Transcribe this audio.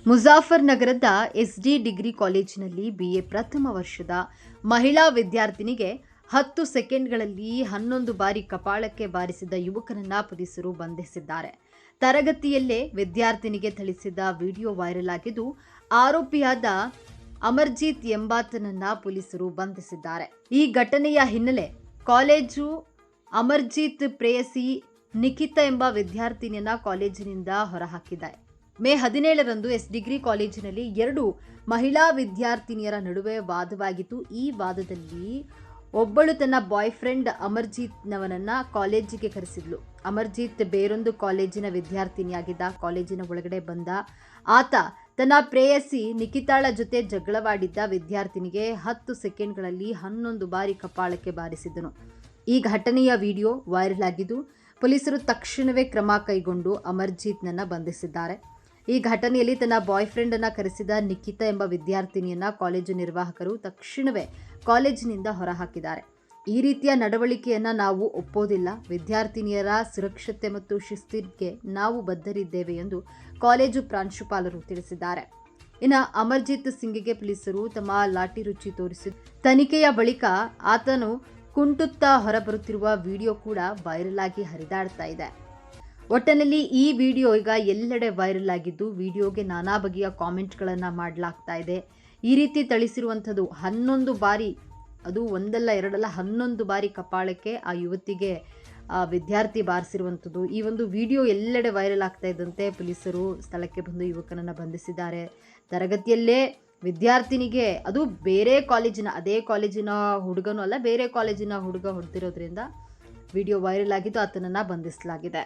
ಮುಜಾಫರ್ ನಗರದ SD degree ಕಾಲೇಜಿನಲ್ಲಿ BA ಪ್ರಥಮ ವರ್ಷದ ಮಹಿಳಾ ವಿದ್ಯಾರ್ಥಿನಿಗೆ 10 ಸೆಕೆಂಡ್ಗಳಲ್ಲಿ 11 ಬಾರಿ ಕಪಾಳಕ್ಕೆ ಬಾರಿಸಿದ ಯುವಕನನ್ನ ಪೊಲೀಸರು ಬಂಧಿಸಿದ್ದಾರೆ. ತರಗತಿಯಲ್ಲೇ ವಿದ್ಯಾರ್ಥಿನಿಗೆ ಥಳಿಸಿದ ವಿಡಿಯೋ ವೈರಲ್ ಆಗಿದ್ದು, ಆರೋಪಿಯಾದ ಅಮರ್ಜಿತ್ ಎಂಬಾತನನ್ನ ಪೊಲೀಸರು ಬಂಧಿಸಿದ್ದಾರೆ. ಈ ಘಟನೆಯ ಹಿನ್ನೆಲೆ ಕಾಲೇಜು ಅಮರ್ಜಿತ್ ಪ್ರೇಯಸಿ ನಿಖಿತಾ ಎಂಬ ವಿದ್ಯಾರ್ಥಿನಿಯನ್ನ ಕಾಲೇಜಿನಿಂದ ಹೊರಹಾಕಿದೆ. ಮೇ 17ರಂದು ಡಿಗ್ರಿ ಕಾಲೇಜಿನಲ್ಲಿ 2 ಮಹಿಳಾ ವಿದ್ಯಾರ್ಥಿನಿಯರ ನಡುವೆ ವಾದವಾಗಿತ್ತು. ಈ ವಾದದಲ್ಲಿ ಒಬ್ಬಳು ತನ್ನ ಬಾಯ್ ಫ್ರೆಂಡ್ ಅಮರ್ಜಿತ್ನವನನ್ನ ಕಾಲೇಜಿಗೆ ಕರೆಸಿದ್ಲು. ಅಮರ್ಜಿತ್ ಬೇರೊಂದು ಕಾಲೇಜಿನ ವಿದ್ಯಾರ್ಥಿನಿಯಾಗಿದ್ದ. ಕಾಲೇಜಿನ ಒಳಗಡೆ ಬಂದ ಆತ ತನ್ನ ಪ್ರೇಯಸಿ ನಿಖಿತಾಳ ಜೊತೆ ಜಗಳವಾಡಿದ್ದ ವಿದ್ಯಾರ್ಥಿನಿಗೆ 10 ಸೆಕೆಂಡ್ಗಳಲ್ಲಿ 11 ಬಾರಿ ಕಪಾಳಕ್ಕೆ ಬಾರಿಸಿದ್ದನು. ಈ ಘಟನೆಯ ವಿಡಿಯೋ ವೈರಲ್ ಆಗಿದ್ದು, ಪೊಲೀಸರು ತಕ್ಷಣವೇ ಕ್ರಮ ಕೈಗೊಂಡು ಅಮರ್ಜಿತ್ನನ್ನ ಬಂಧಿಸಿದ್ದಾರೆ. ಈ ಘಟನೆಯಲ್ಲಿ ತನ್ನ ಬಾಯ್ ಫ್ರೆಂಡ್ ಅನ್ನ ಕರೆಸಿದ ನಿಖಿತಾ ಎಂಬ ವಿದ್ಯಾರ್ಥಿನಿಯನ್ನ ಕಾಲೇಜು ನಿರ್ವಾಹಕರು ತಕ್ಷಣವೇ ಕಾಲೇಜಿನಿಂದ ಹೊರಹಾಕಿದ್ದಾರೆ. ಈ ರೀತಿಯ ನಡವಳಿಕೆಯನ್ನ ನಾವು ಒಪ್ಪೋದಿಲ್ಲ. ವಿದ್ಯಾರ್ಥಿನಿಯರ ಸುರಕ್ಷತೆ ಮತ್ತು ಶಿಸ್ತಿಗೆ ನಾವು ಬದ್ಧರಿದ್ದೇವೆ ಎಂದು ಕಾಲೇಜು ಪ್ರಾಂಶುಪಾಲರು ತಿಳಿಸಿದ್ದಾರೆ. ಇನ್ನು ಅಮರ್ಜಿತ್ ಸಿಂಗ್ಗೆ ಪೊಲೀಸರು ತಮ್ಮ ಲಾಠಿ ರುಚಿ ತೋರಿಸಿದ್ದು, ತನಿಖೆಯ ಬಳಿಕ ಆತನು ಕುಂಟುತ್ತಾ ಹೊರಬರುತ್ತಿರುವ ವಿಡಿಯೋ ಕೂಡ ವೈರಲ್ ಆಗಿ ಹರಿದಾಡ್ತಾ ಇದೆ. ಒಟ್ಟಿನಲ್ಲಿ ಈ ವಿಡಿಯೋ ಈಗ ಎಲ್ಲೆಡೆ ವೈರಲ್ ಆಗಿದ್ದು, ವಿಡಿಯೋಗೆ ನಾನಾ ಬಗೆಯ ಕಾಮೆಂಟ್ಗಳನ್ನು ಮಾಡಲಾಗ್ತಾ ಇದೆ. ಈ ರೀತಿ ಥಳಿಸಿರುವಂಥದ್ದು 11 ಬಾರಿ, ಅದು ಒಂದಲ್ಲ ಎರಡಲ್ಲ 11 ಬಾರಿ ಕಪಾಳಕ್ಕೆ ಆ ಯುವತಿಗೆ ವಿದ್ಯಾರ್ಥಿ ಬಾರಿಸಿರುವಂಥದ್ದು. ಈ ಒಂದು ವಿಡಿಯೋ ಎಲ್ಲೆಡೆ ವೈರಲ್ ಆಗ್ತಾ ಇದ್ದಂತೆ ಪೊಲೀಸರು ಸ್ಥಳಕ್ಕೆ ಬಂದು ಯುವಕನನ್ನು ಬಂಧಿಸಿದ್ದಾರೆ. ತರಗತಿಯಲ್ಲೇ ವಿದ್ಯಾರ್ಥಿನಿಗೆ, ಅದು ಬೇರೆ ಕಾಲೇಜಿನ, ಅದೇ ಕಾಲೇಜಿನ ಹುಡುಗನೂ ಅಲ್ಲ, ಬೇರೆ ಕಾಲೇಜಿನ ಹುಡುಗ ಹೊಡೆದಿರೋದ್ರಿಂದ ವಿಡಿಯೋ ವೈರಲ್ ಆಗಿದ್ದು ಆತನನ್ನು ಬಂಧಿಸಲಾಗಿದೆ.